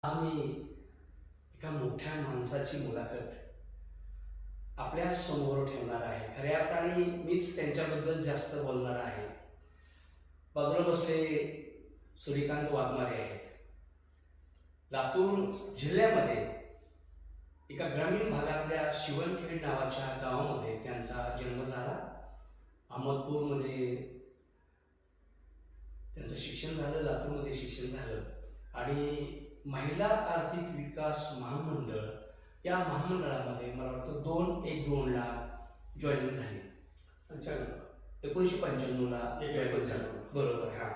आज मी एका मोठ्या माणसाची मुलाखत आपल्या समोर ठेवणार आहे. खऱ्या अर्थाने मीच त्यांच्याबद्दल जास्त बोलणार आहे. बाजूला बसले सूर्यकांत वाघमारे आहेत. लातूर जिल्ह्यामध्ये एका ग्रामीण भागातल्या शिवणखेड नावाच्या गावामध्ये त्यांचा जन्म झाला. अहमदपूरमध्ये त्यांचं शिक्षण झालं, लातूरमध्ये शिक्षण झालं आणि महिला आर्थिक विकास महामंडळ या महामंडळामध्ये मला वाटतं 2/1/2ला जॉईनिंग झाली. 1995ला जॉईनिंग झालं. बरोबर. हा.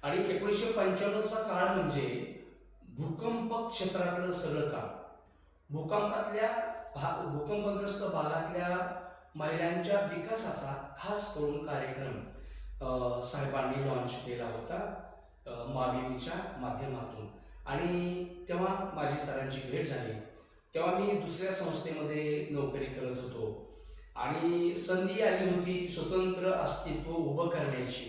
आणि 1995चा काळ म्हणजे भूकंप क्षेत्रातलं सगळं काम. भूकंपग्रस्त भागातल्या महिलांच्या विकासाचा खास करून कार्यक्रम साहेबांनी लॉन्च केला होता माबिमीच्या माध्यमातून. आणि तेव्हा माझी सरांची भेट झाली. तेव्हा मी दुसऱ्या संस्थेमध्ये नोकरी करत होतो आणि संधी आली होती स्वतंत्र अस्तित्व उभं करण्याची.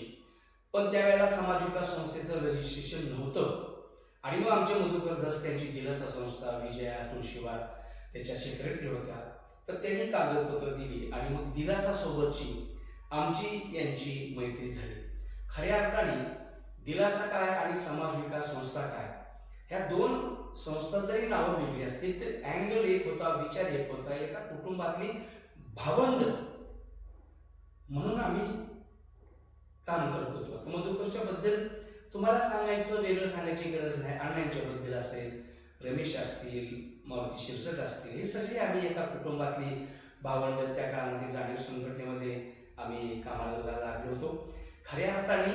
पण त्यावेळेला समाज विकास संस्थेचं रजिस्ट्रेशन नव्हतं आणि मग आमचे मधुकर दस त्यांची दिलासा संस्था विजया तुळशीवार त्याच्या सेक्रेटरी होत्या. तर त्यांनी कागदपत्र दिली आणि मग दिलासा सोबतची आमची यांची मैत्री झाली. खऱ्या अर्थाने दिलासा काय आणि समाज विकास संस्था काय ह्या दोन संस्था जरी नावं वेगळी असतील तर अँगल एक होता, विचार एक होता, एका कुटुंबातली भावंड म्हणून आम्ही काम करत होतो. मधुकरच्या बद्दल तुम्हाला सांगायचं, वेगळं सांगायची गरज नाही. अण्णांच्याबद्दल असेल, रमेश असतील, मारुती शिरसट असतील, हे सगळे आम्ही एका कुटुंबातली भावंड त्या काळामध्ये जाणीव संघटनेमध्ये आम्ही कामाला लागलो होतो. खऱ्या अर्थाने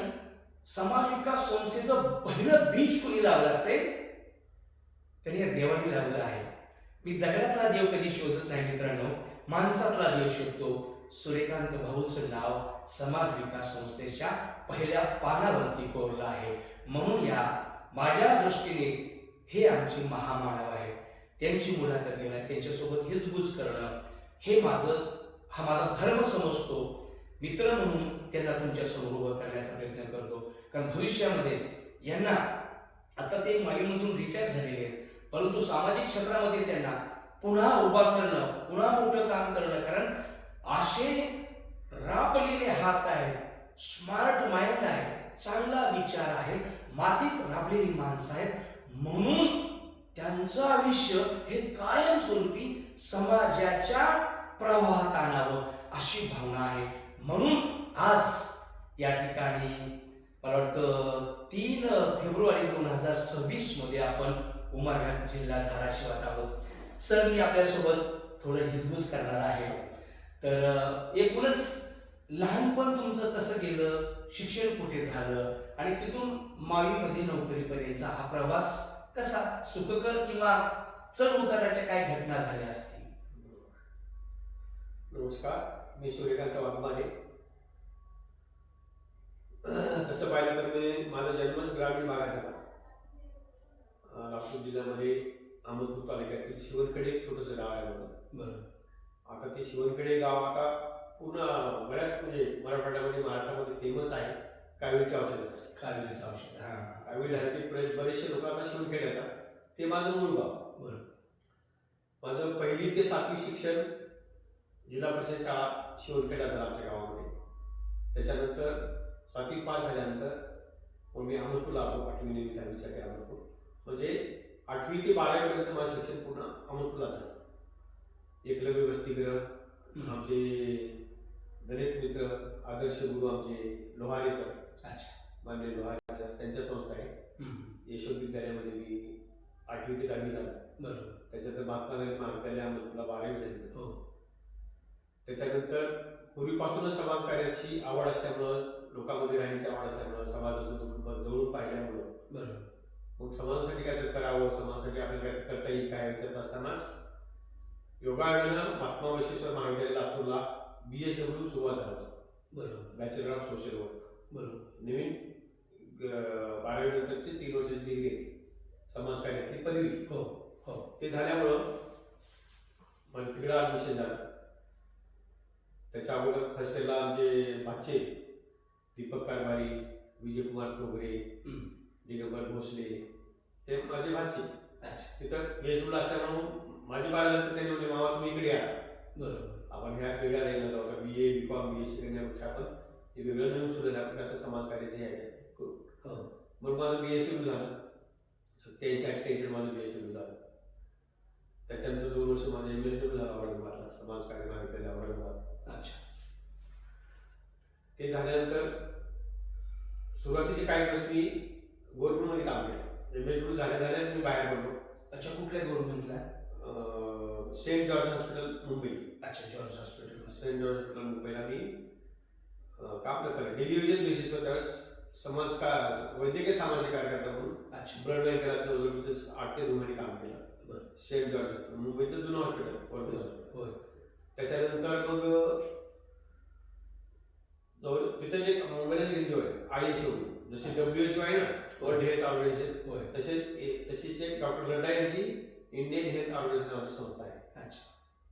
समाज विकास संस्थेचं पहिलं बीज कोणी लावलं असेल तर हे देवाने लावलं आहे. मी दगडातला देव कधी शोधत नाही मित्रांनो, माणसातला देव शोधतो. सूर्यकांत भाऊचं नाव समाज विकास संस्थेच्या पहिल्या पानावरती कोरलं आहे. म्हणून या माझ्या दृष्टीने हे आमचे महामानव आहेत. त्यांची मुलाखत घेणं, त्यांच्यासोबत हितगुज करणं हे हा माझा धर्म समजतो. मित्र म्हणून त्यांना तुमच्या समोर उभं करण्याचा प्रयत्न करतो. कारण भविष्यामध्ये यांना आता ते माईमधून रिटायर झालेले आहेत, परंतु सामाजिक क्षेत्रामध्ये त्यांना पुन्हा उभा करणं, पुन्हा मोठं काम करणं. कारण असे राबलेले हात आहेत, स्मार्ट माइंड आहे, चांगला विचार आहे, मातीत राबलेली माणसं आहेत. म्हणून त्यांचं आयुष्य हे कायमस्वरूपी समाजाच्या प्रवाहात आणावं अशी भावना आहे. म्हणून आज या ठिकाणी मला वाटतं 3 फेब्रुवारी 2026 मध्ये आपण उमरगा जिल्हा धाराशिवात आहोत. सर, मी आपल्यासोबत थोडं हितगुज करणार आहे. तर एकूणच लहानपण तुमचं कसं गेलं, शिक्षण कुठे झालं आणि तिथून मावीमध्ये नोकरीपर्यंतचा हा प्रवास कसा, सुखकर किंवा चढ उताराच्या काय घटना झाल्या असतील? नमस्कार, मी सूर्यकांत वाघमारे. तसं पाहिलं तर माझा जन्मच ग्रामीण भागात झाला. लातूर जिल्ह्यामध्ये अहमदपूर तालुक्यातील शिवणखेडे एक छोटंसं गाव आहे माझं. बरं. आता ते शिवणखेडे गाव आता पूर्ण बऱ्याच मराठवाड्यामध्ये महाराष्ट्रामध्ये फेमस आहे काविळीच्या औषधासाठी. काविळीचं औषध. हां. काविळी झालं की बरेचसे लोक आता शिवणखेडे येतात. ते माझं मूळ गाव. बरं. माझं 1ली ते 7वी शिक्षण जिल्हा परिषद शाळा शिवणखेडा झाला आमच्या गावामध्ये. त्याच्यानंतर 7वी पास झाल्यानंतर मग मी अहमदपूरला आलो 8वी 9वी 10वीसाठी अहमदपूर. म्हणजे 8वी ते 12वीपर्यंत माझं शिक्षण पूर्ण अहमदपूरला झालं. एकलव्य वसतिगृह, आमचे दलित मित्र आदर्श गुरु आमचे लोहारे सर, मान्य लोहारे सर, त्यांच्या संस्था आहे. यशवंत विद्यालयामध्ये मी 8वी ते 10वी झालो. बरोबर. त्याच्यानंतर महात्मा गांधी महाविद्यालय अहमदपूरला 12वी झाली. हो. त्याच्यानंतर पूर्वीपासूनच समाजकार्याची आवड असल्यामुळं, लोकांमध्ये राहण्याची आवड असल्यामुळं, समाजाचं दुःख जवळून पाहिल्यामुळं बरोबर. मग समाजासाठी काहीतरी करावं, समाजासाठी आपल्याला काहीतरी करता येईल काय विचारत असतानाच योगायोगानं महात्मा बसवेश्वर महाविद्यालय लातूरला BSW सुरुवात झाला होता. बरोबर. Bachelor of social work. बरोबर. नवीन 12वी नंतरची 3 वर्षाची डिग्री आहे, समाजकार्यातली पदवी. हो. हो. ते झाल्यामुळं माझं तिकडं ॲडमिशन झालं. त्याच्या अगोदर फर्स्ट इयरला आमचे भाचे दीपक कारभारी, विजयकुमार तोगरे, दिगंबर भोसले, ते माझी भाची अच्छा. तिथं वेस्टला असल्यामुळे माझी बारावीनंतर त्यांनी म्हणजे मामा तुम्ही इकडे या, बरोबर. आपण ह्या वेगळ्या लाईनला जाऊ, BA BCom BSc करण्यापेक्षा आपण हे वेगळं नवीन सुरू झालं, आपण आता समाजकार्याचे आहे करू. हो. मग माझं BSc झालं 87-88 माझं BSc झालं. त्याच्यानंतर 2 वर्ष माझं MSc झालं औरंगाबादला, समाजकार्य महाविद्यालय औरंगाबाद. अच्छा. ते झाल्यानंतर सुरुवातीचे काही दिवस मी गव्हर्नमेंटमध्ये काम केलं. MSc झाल्याच मी बाहेर पडलो. अच्छा, कुठल्या गव्हर्नमेंटला? Saint George hospital Mumbai. अच्छा, George hospital. Saint George hospital मुंबईला मी काम करताना डेली वेजेस बेसिसवर त्यावेळेस वैद्यकीय सामाजिक कार्यकर्ता म्हणून अच्छा. ब्लड बँकेला जवळजवळ 8 ते 9 महिने काम केलं. बरं. सेंट जॉर्ज हॉस्पिटल मुंबईचं जुनं हॉस्पिटल. होय. त्याच्यानंतर मग तिथे जे मुंबईला जे NGO आहे ISO, जसे WHO आहे ना, वर्ल्ड हेल्थ ऑर्गनायझेशन, होय. तशीच एक डॉक्टर लड्डा यांची इंडियन हेल्थ ऑर्गनायझेशन नावाची संस्था आहे. अच्छा.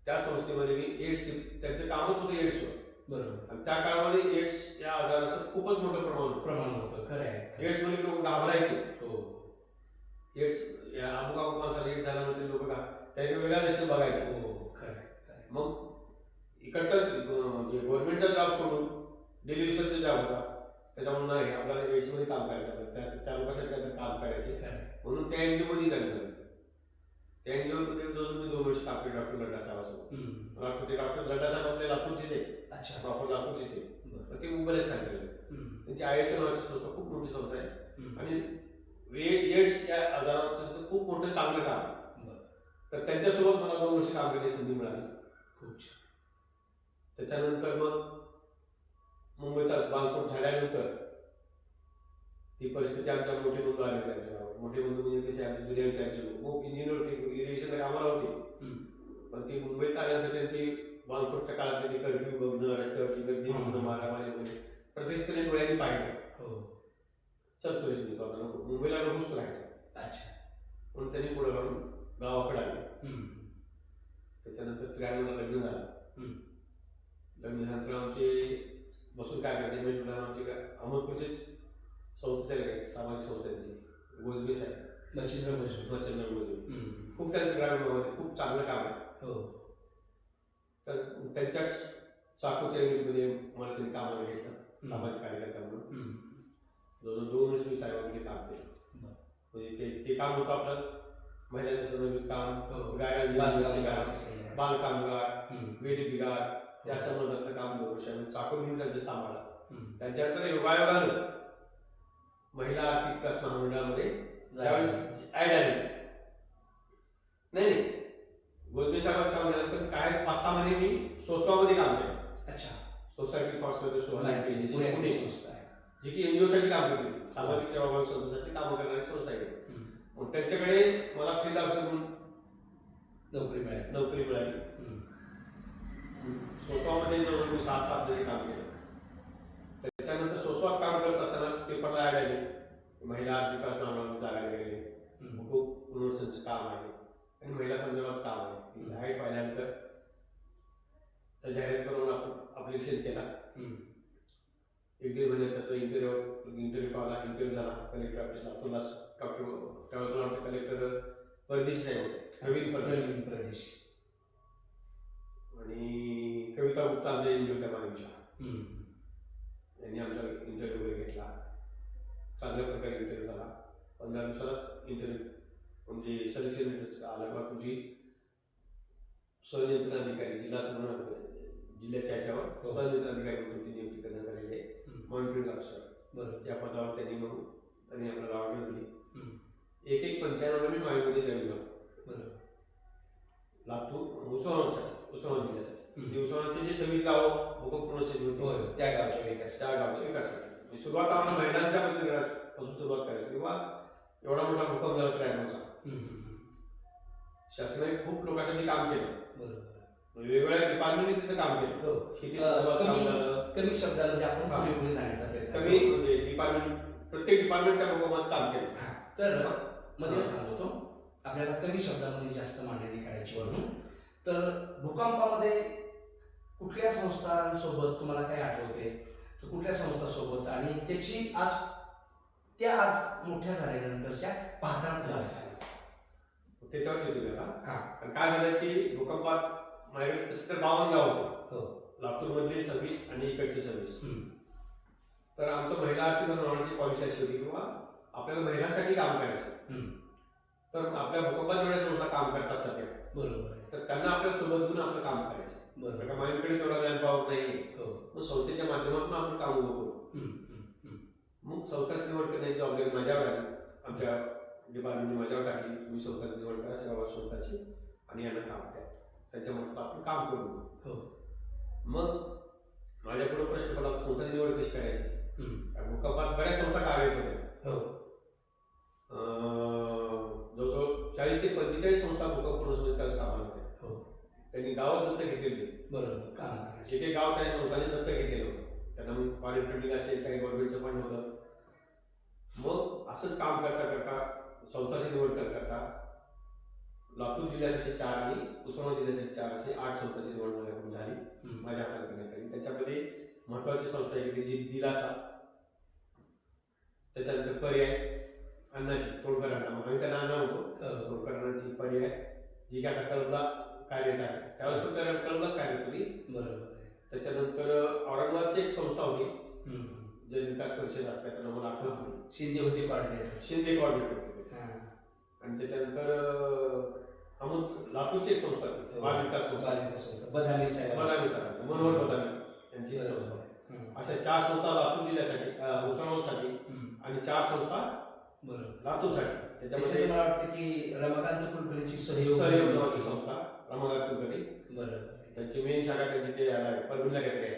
त्या संस्थेमध्ये मी एड्स, त्यांचं कामच होतं एड्सवर. बरोबर. आणि त्या काळामध्ये एड्स या आजाराचं खूपच मोठं प्रमाण होतं. खरं आहे. एड्स मध्ये लोक घाबरायचे. हो. एड्स अमुक अमुक माणसाला एड्स झाल्यानंतर लोक त्यांनी वेगळ्या दृष्टीने बघायचे. हो. खरं आहे. मग इकडचा म्हणजे गव्हर्नमेंटचा जॉब सोडून डेली रिसर्चचा जॉब होता, त्याच्यामुळे नाही आपल्याला एड्समध्ये काम करायचं, त्या लोकांसाठी काहीतरी काम करायचे. म्हणून त्या NGO मध्ये झालं. त्या NGO मध्ये जवळजवळ मी 2 वर्ष काम केले डॉक्टर लड्डा साहेबांसोबत. मला वाटतं ते डॉक्टर लड्डा साहेब आपले लातूरचेच आहे. अच्छा. प्रॉपर लातूरचेच आहे. पण ते मुंबईलाच काम केले. त्यांची ISO नावाची संस्था खूप मोठी संस्था आहे आणि एड्स या आजारावर खूप मोठं चांगलं काम आहे. तर त्यांच्यासोबत मला 2 वर्ष काम करण्याची संधी मिळाली. खूप छान. त्याच्यानंतर मग मुंबईचा बांधकाम झाल्यानंतर ती परिस्थिती आमच्या मोठे बंधू आले होते. आमच्या मोठे बंधू म्हणजे कसे आमचे जुन्या विचारायचे लोक खूप इंजिनियर होते, इरिगेशनला कामाला होते. पण ती मुंबईत आल्यानंतर त्यांची बांधकामच्या काळातली ती कर्फ्यू बघणं, रस्त्यावरची गर्दी बघणं, मारामारी वगैरे प्रत्येकाने डोळ्यांनी पाहिलं. चल सुरेश मी आता नको, मुंबईला नकोच राहायचं. अच्छा. म्हणून त्यांनी पुढे काढून गावाकडे आले. त्याच्यानंतर 93ला लग्न झालं. लग्न झाल्यानंतर आमचे बसून काय करायचे म्हणजे तुला आमची काय अहमदपूरचेच संस्था काय सामाजिक संस्था त्यांची गोजबे साहेब, मच्छिंद्र गोजबे. खूप त्यांचं ग्रामीण भागामध्ये खूप चांगलं काम आहे. हो. तर त्यांच्याच चाकूच्या युनिटमध्ये मला त्यांनी कामाला घेतलं सामाजिक कार्यकर्ता म्हणून. जवळजवळ 2 वर्ष मी साहेबांमध्ये काम केलं. म्हणजे ते काम होतं आपलं महिलांच्या संदर्भात काम, बालकामगार, वेट बिगार या संबंधातलं काम 2 वर्ष चाकूर म्हणून त्यांचं सांभाळलं. त्यांच्यानंतर योगायोगानं महिला आर्थिक विकास महामंडळामध्ये त्यावेळेस ऍड आली. नाही गोजबे साहेबांचं काम झाल्यानंतर काय 5-6 महिने मी सोसवामध्ये काम केलं. अच्छा. सोसायटी फॉर सर्व्हिस पुणे, जी की NGO साठी काम करते, सामाजिक सेवाभावी संस्थेसाठी काम करणारी संस्था आहे. मग त्यांच्याकडे मला फील्ड ऑफिसर म्हणून नोकरी मिळाली. सोसवामध्ये जवळजवळ मी 6-7 महिने काम केलं. त्याच्यानंतर सोसवात काम करत असतानाच पेपरला ऍड आली, महिला आर्थिक विकास महामंडळामध्ये जागा गेले, खूप पुनर्वसनचं काम आहे आणि महिला संदर्भात काम आहे. जाहीर पाहिल्यानंतर त्या जाहिरात करून आपण अप्लिकेशन केला. 1-1.5 महिन्यात त्याचा इंटरव्ह्यू झाला कलेक्टर ऑफिसला. तुला डॉक्टर कलेक्टर परदेशी साहेब होते, प्रवीण परदेशी, आणि कविता गुप्ता आमच्या NGOच्या मागच्या यांनी आमचा इंटरव्ह्यू वगैरे घेतला. चांगल्या प्रकारे इंटरव्ह्यू झाला. 15 दिवसाला इंटरव्ह्यू म्हणजे सिलेक्शन लेटर आलं का तुमची संनियंत्रण अधिकारी जिल्ह्याच्या ह्याच्यावर संनियंत्रण अधिकारी म्हणून तुमची नियुक्ती करण्यात आलेली आहे. मॉनिटरिंग ऑफिसर या पदावर त्यांनी आपल्याला ऑर्डर दिली. 1-1-95 मी माईमध्ये जॉईन झालो. लातूर उस्मानाबाद जिल्ह्यासाठी. उस्मानाबादचे जे 26 गावं भूकंप पुनर्वसन होते त्या गावच्या विकासासाठी सुरुवात आम्हाला महिलांच्या बचतगटापासून सुरुवात करायची. किंवा एवढा मोठा भूकंप झाला 93चा. शासनाने खूप लोकांसाठी काम केलं. वेगवेगळ्या डिपार्टमेंटने तिथं काम केलं. शेती संदर्भात काम झालं. कमी शब्दामध्ये आपण पुढे सांगायचा प्रयत्न कमी म्हणजे डिपार्टमेंट प्रत्येक डिपार्टमेंट त्या भूकंपात काम केलं. तर मध्ये सांगतो आपल्याला कमी शब्दामध्ये जास्त मांडणी करायची म्हणून. तर भूकंपामध्ये कुठल्या संस्थांसोबत तुम्हाला काय आठवते, तर कुठल्या संस्थांसोबत आणि त्याची आज त्या आज मोठ्या झाल्यानंतरच्या पाहताना त्याच्यावर येतो त्याला. हा. आणि काय झालं की भूकंपात माझ्याकडे तसं तर 52 गाव होतं. हो. लातूर मधले 26 आणि इकडचे 26. हम्म. तर आमचं महिला आर्थिक निर्माणाची पॉलिसी अशी होती किंवा आपल्याला महिलांसाठी काम करायचं. हम्म. तर आपल्या भूकंपात जेवढ्या संस्था काम करतात सध्या, बरोबर आहे. तर त्यांना आपल्या सोबत घेऊन आपलं काम करायचं. बरोबर. कारण माझ्याकडे तेवढा मॅनपॉवर नाही. हो. मग संस्थेच्या माध्यमातून आपण काम उभं करू. हम्म. हम्म. हम्म. मग संस्थाची निवड करण्याची जबाबदारी माझ्यावर आली. आमच्या डिपार्टमेंटने माझ्यावर टाकली, तुम्ही स्वतःची निवड करा, सेवा स्वतःची, आणि यांना काम द्या. त्याच्यामुळे आपण काम करू. हो. मग माझ्याकडे प्रश्न पडला, संस्थाची निवड कशी करायची. हम्म. भूकंपात बऱ्याच संस्था कार्यरत होत्या. हो. जवळजवळ 40 ते 45 संस्था भूकंप पुनर्संस्थेला सामील होत्या. हो. त्यांनी गावात दत्तक घेतलेली. बरोबर. काम करायचं. एक एक गाव त्या संस्थांनी दत्तक घेतलेलं होतं. त्यांना मग फॉरेन फंडिंग असेल, काही गव्हर्नमेंटचं फंड होतं. मग असंच काम करता करता संस्थाची निवड करता लातूर जिल्ह्यासाठी 4 आणि उस्मानाबाद जिल्ह्यासाठी 4 असे 8 संस्थांची निवड माझ्याकडून झाली. माझ्या हातात करण्यात आली. त्याच्यामध्ये महत्वाची संस्था आहे जी दिलासा, त्याच्यानंतर पर्याय अन्नाची तोडकरांना, मग आम्ही त्यांना अन्न होतो तोडकरांची पर्याय, जी काय आता कळबला कार्यरत आहे. त्यावेळेस पण कळबलाच कार्यरत होती. बरोबर. त्याच्यानंतर औरंगाबादची एक संस्था होती, जन विकास परिषद असते, त्यांना मला आठवत नाही. शिंदे होते कॉर्डिनेटर. शिंदे कॉर्डिनेटर होते. आणि त्याच्यानंतर लातूरची एक संस्था होती, बाल विकास संस्था, बदामी साहेब, बदामी सरांची, मनोहर बदामी यांची संस्था. अशा 4 संस्था लातूर जिल्ह्यासाठी, उस्मानाबादसाठी, आणि 4 संस्था लातूरसाठी. त्याच्यामध्ये मला वाटतं की रमाकांत कुलकर्णीची सहयोग नावाची संस्था, रमाकांत कुलकर्णी, बरोबर, त्यांची मेन शाखा त्यांची ते परभणीला काहीतरी आहे.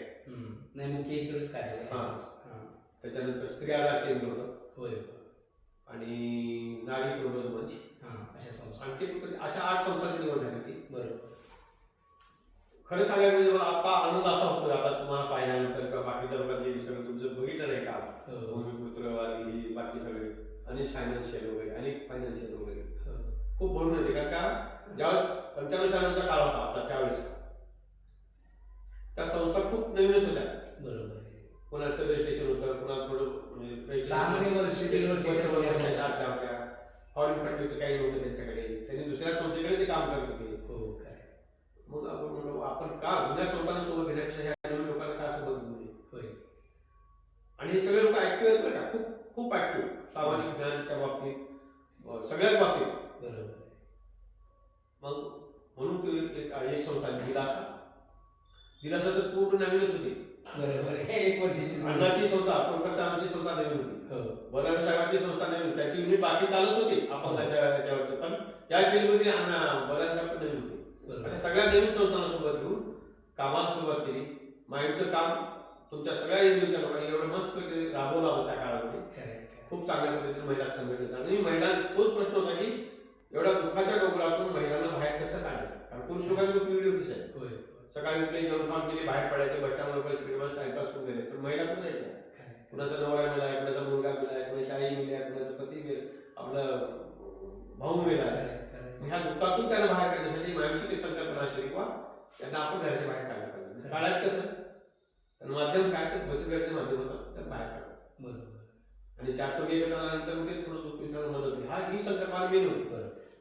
नाही, मुख्य इकडेच काय आहे. त्याच्यानंतर स्त्री आधार केंद्र होतं. होय. आणि नारी प्रबोधन मंच, अशा संस्था, आणखी अशा 8 संस्थांची निवड झाली होती. बरोबर. खरं सांगायचं म्हणजे मला आता आनंद असा होतो, आता तुम्हाला पाहिल्यानंतर किंवा बाकीच्या लोकांचे सगळं तुमचं बघितलं नाही का, भूमिपुत्र आली, बाकी सगळे अनेक फायनान्शियल वगैरे, अनेक फायनान्शियल वगैरे खूप बोलून येते. कारण का ज्यावेळेस 95 काळ होता आपला, त्यावेळेस त्या संस्था खूप नवीनच होत्या. बरोबर. कोणाचं रजिस्ट्रेशन होतं, कोणाला थोडं म्हणजे 6 वर्ष होत्या. फॉरेन फंडिंगचं काही नव्हतं त्यांच्याकडे, त्यांनी दुसऱ्या संस्थेकडे ते काम करत होते. मग आपण म्हणलो आपण का जुन्या संस्थांना सोबत घेण्यापेक्षा ह्या नवीन लोकांना का सोबत घेऊ. आणि हे सगळे लोक ऍक्टिव्ह आहेत बरं का, खूप खूप ऍक्टिव्ह, सामाजिक ज्ञानाच्या बाबतीत, सगळ्याच बाबतीत. बरोबर. मग म्हणून तो एक संस्था दिलासा तर पूर्ण नवीनच होती. बरोबर. 1 वर्षाची अन्नाची संस्था, कोणकर साहेबांची संस्था नवीन होती. बदामी साहेबांची संस्था नवीन, त्याची युनिट बाकी चालत होती अपंगाच्या याच्यावरची, पण या फील्डमध्ये बदामी साहेब पण नवीन होते. अशा सगळ्या नवीन संस्थांना सोबत घेऊन कामाला सुरुवात केली. माइंडचं काम तुमच्या सगळ्या एनजीओच्या लोकांनी एवढं मस्त राबवलं होतं त्या काळामध्ये. खूप चांगल्या पद्धतीने महिला संघटित, आणि महिला तोच प्रश्न होता की एवढ्या दुःखाच्या डोंगरातून महिलांना बाहेर कसं काढायचं. कारण पुरुष लोकांची गोष्ट वेगळी होती साहेब. सकाळी उठले, जेवण काम केले, बाहेर पडायचे, बस स्टँडवर स्पीडवर टाइमपास करून गेले. पण महिला पण जायचं, कुणाचा नवरा मिळाला, कुणाचा मुलगा मिळाला, कुणाची आई मिळाली, कुणाचा पती मिळाला, आपला भाऊ मिळाला. ह्या दुःखातून त्यांना बाहेर काढण्यासाठी मायमची काही संकल्पना असेल किंवा त्यांना आपण घराच्या बाहेर काढलं पाहिजे. काढायचं कसं, तर माध्यम काय, तर बचत गटाचे माध्यम होतं, त्याला बाहेर काढलं. आणि 4 चौघी एकत्र आल्यानंतर मग ते थोडं दुःख विसरायला मदत होती. ही संकल्पना मेन होती.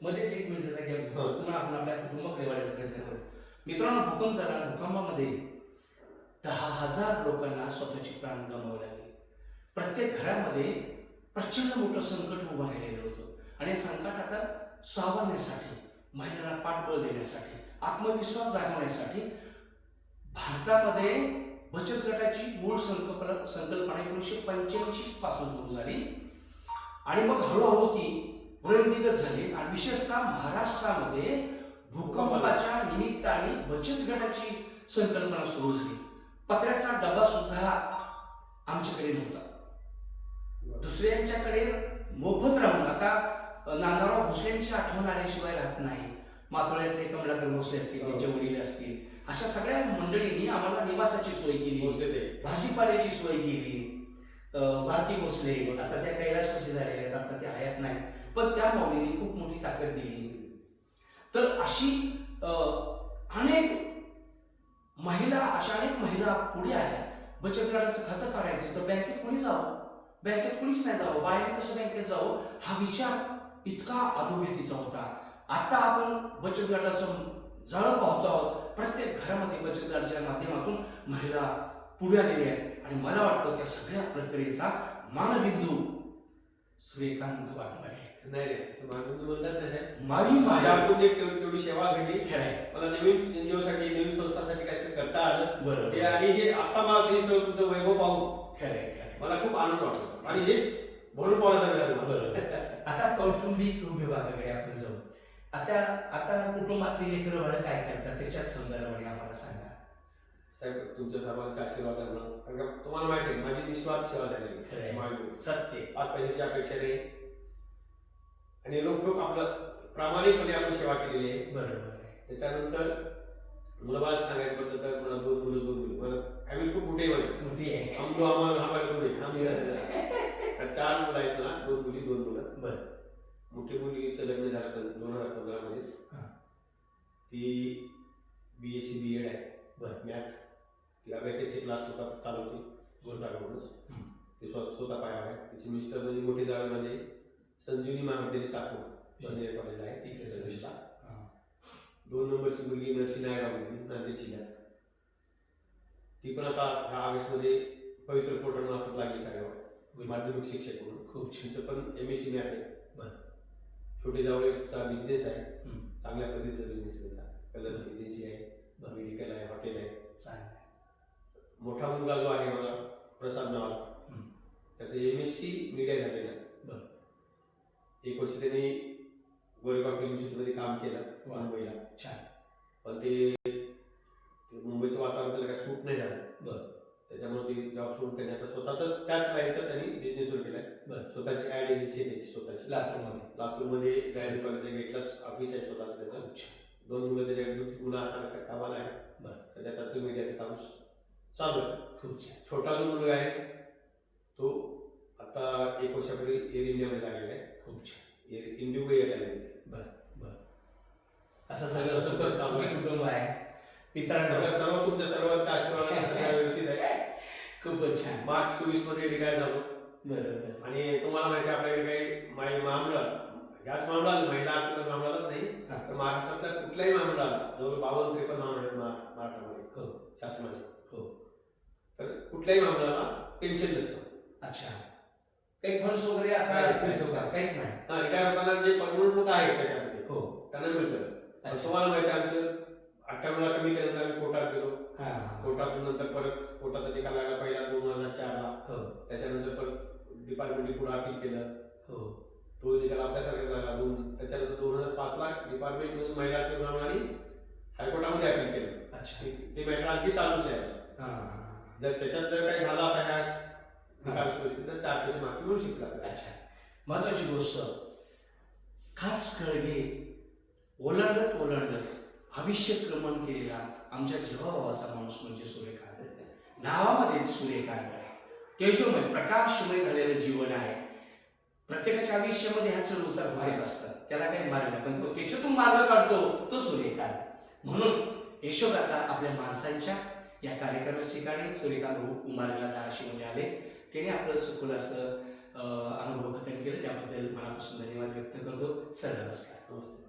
मध्येच 1 मिनिटाचा गॅप घेऊन पुन्हा आपण आपल्या कुटुंबाकडे वाढायचा प्रयत्न करू. मित्रांनो, भूकंप झाला. भूकंपामध्ये 10,000 लोकांना स्वतःची प्राण गमावे लागले. प्रत्येक घरामध्ये प्रचंड मोठं संकट उभं राहिलेलं होतं, आणि या संकटात सावरण्यासाठी, महिलांना पाठबळ देण्यासाठी, आत्मविश्वास जागवण्यासाठी भारतामध्ये बचत गटाची मूळ संकल्पना 1985 पासून सुरू झाली, आणि मग हळूहळू ती वृद्धिगत झाली. आणि विशेषतः महाराष्ट्रामध्ये भूकंपाच्या निमित्ताने बचत गटाची संकल्पना सुरू झाली. पत्र्याचा डबा सुद्धा आमच्याकडे नव्हता. दुसऱ्यांच्याकडे मोफत राहून, आता नांदराव भोसलेंची आठवण आल्याशिवाय राहत नाही. माथोळ्यातले कमलाकर भोसले असतील, त्यांचे वडील असतील, अशा सगळ्या मंडळींनी आम्हाला निवासाची सोय केली, भाजीपाल्याची सोय केली. भारती भोसले आता त्या कैलासवासी झालेल्या आहेत, आता त्या हयात नाही, पण त्या माऊलींनी खूप मोठी ताकद दिली. तर अशी अनेक महिला पुढे आल्या. बचत गटाचं खातं काढायचं तर बँकेत कोणी जावं, बँकेत कुणीच नाही जावं, बाहेर कसं बँकेत जावं, हा विचार इतका अधोगतीचा होता. आता आपण बचत गटाचं जाळं पाहतो आहोत. प्रत्येक घरामध्ये बचत गटाच्या माध्यमातून महिला पुढे आलेल्या आहेत आणि मला वाटतं त्या सगळ्या प्रक्रियेचा मानबिंदू सूर्यकांत वाघमारे आहेत. नाही रे, तसं मानबिंदू म्हणतात तसं मावी माझ्या माझ्या हातून एक तेवढी सेवा घडली. खरंय. मला नवीन एनजीओ साठी नवीन संस्थासाठी काहीतरी करता आलं बरोबर. ते आणि हे आता मला तुम्ही सगळं तुमचं वैभव पाहून खरंय खरंय. मला खूप आनंद वाटतो आणि हेच भरून पावला झालं मला. बरोबर. आता कौटुंबिक विभागाकडे आपण जाऊ. आता आता कुटुंबातली लेकरं बाळं काय करतात त्याच्यात संदर्भाने आम्हाला सांगा. साहेब तुमच्या सर्वांच्या आशीर्वादामुळे, कारण का तुम्हाला माहिती आहे माझी निस्वार्थ सेवा झालेली खरंय. आहे. सत्य. पाच पैशाची अपेक्षा नाही आणि रोखोक आपलं प्रामाणिकपणे आपण सेवा केलेली आहे. बरोबर आहे. त्याच्यानंतर मुलाबाळ सांगायचं म्हटलं तर मला 2 मुलं 2 मुली, मला फॅमिली खूप मोठी आहे माझी. मोठी आहे. आम्हाला 2 आहे. तर 4 मुलं आहेत मला, 2 मुली 2 मुलं. बरं. मोठी मुलीचं लग्न झालं 2015 मध्येच. हां. ती BSc B.Ed आहे. बरं. मॅथ. ती अबॅकसचे क्लास चालवते गोलटाकडूनच. हं. ती स्वतः पायावर आहे. तिचे मिस्टर म्हणजे मोठे जावे म्हणजे संजीवनी महाविद्यालय चाकूर इंजिनिअरिंग कॉलेज आहे तिकडे तिकडे सर्विसला. हां. 2 नंबरची मुलगी नरसी नायगावमध्ये नांदेड जिल्ह्यात. ती पण आता ह्या ऑगस्टमध्ये पवित्र पोर्टल मार्फत लागली शाळेवर माध्यमिक शिक्षक म्हणून. खूप छान. तिचं पण MSc मॅथ आहे. बरं. छोटे जावळीचा बिझनेस आहे. हं. चांगल्या पद्धतीचा बिझनेस आहे त्याचा. कलर्स एजन्सी आहे, बरं. मेडिकल आहे, हॉटेल आहे. चांगलं आहे. मोठा मुलगा जो आहे मला प्रसाद नावाला, हं. त्याचं MSc मीडिया झालेलं आहे. बरं. 1 वर्ष त्यांनी गोरेगाव फिल्म सिटीमध्ये काम केलं वा. मुंबईला. छान. पण ते मुंबईचं वातावरण त्याला काही सूट नाही झालं. बरं. त्याच्यामुळे ती जॉब सोडून त्यांनी आता स्वतःच त्याच लाईनचा त्यांनी बिझनेस सुरू केलाय. बरं. स्वतःची ॲड एजन्सी आहे त्याची स्वतःची. लातूरमध्ये. लातूरमध्ये डायरेक्ट कॉलेजच्या गेटलाच ऑफिस आहे स्वतःचं त्याचं. खूप छान. 2 मुलं त्याच्याकडे 2 मुलं हाताला कामाला आहे. बरं. सध्या त्याचं मीडियाचं काम चालू आहे. खूप छान. छोटा जो मुलगा आहे तो आता 1 वर्षापूर्वी एअर इंडियामध्ये लागलेला आहे. खूप छान. इंडिगो एअरलाईनमध्ये. असं सगळं सुखद सुखी कुटुंब आहे. मित्रांनो सर्व तुमच्या सर्वांच्या आशीर्वादाने सगळ्या व्यवस्थित आहे. खूपच छान. मार्च 24 मध्ये रिटायर झालो. बरोबर. आणि तुम्हाला माहिती आहे आपल्याकडे काही महामंडळ याच महामंडळाला महिला आर्थिक महामंडळालाच नाही हां. तर महाराष्ट्रातल्या कुठल्याही महामंडळाला जवळ 52-53 महामंडळ महाराष्ट्रामध्ये हो. शासनाचे. हो. तर कुठल्याही महामंडळाला पेन्शन नसतं. अच्छा. काही फंड्स वगैरे असा काहीच मिळतो का? काहीच नाही. हा रिटायर होताना जे परमनंट होत आहे त्याच्यामध्ये हो. त्यांना मिळतं. पण अच्छा. तुम्हाला माहिती आहे आमचं 58 कमी केल्यानंतर आम्ही कोर्टात गेलो. हां. कोर्टातून नंतर परत कोर्टाचा निकाल लागला पहिला 2004 ला. हो. त्याच्यानंतर परत डिपार्टमेंटने पुढे अपील केलं. हो. तो निकाल आपल्यासारखा लागला. त्याच्यानंतर 2005 ला डिपार्टमेंटमध्ये महिला आरक्षण आणि हायकोर्टामध्ये अपील केलं. अच्छा. ते मॅटर आणखी चालूच आहे. हां. जर त्याच्यात जर काही झाला आता ह्या निकाल परिस्थितीत तर 4 पैसे माफी मिळू शकतात आपल्याला. अच्छा. महत्वाची गोष्ट खास कळगे ओलांडत अभिषेक्रमण केलेला आमच्या जीवाभावाचा माणूस म्हणजे सूर्यकांत. नावामध्येच सूर्यकांत आहे. तेजोमय प्रकाशमय झालेलं जीवन आहे. प्रत्येकाच्या आयुष्यामध्ये ह्या चढ उतार होतच असतात. त्याला काही मार्ग नाही पण तो त्याच्यातून मार्ग काढतो तो सूर्यकांत. म्हणून यशोगाथा आपल्या माणसांच्या या कार्यक्रमाच्या ठिकाणी सूर्यकांत उमारेला धाराशिवमध्ये आले. त्याने आपलं सखोल असं अनुभव कथन केलं त्याबद्दल मनापासून धन्यवाद व्यक्त करतो. सर नमस्कार. नमस्ते.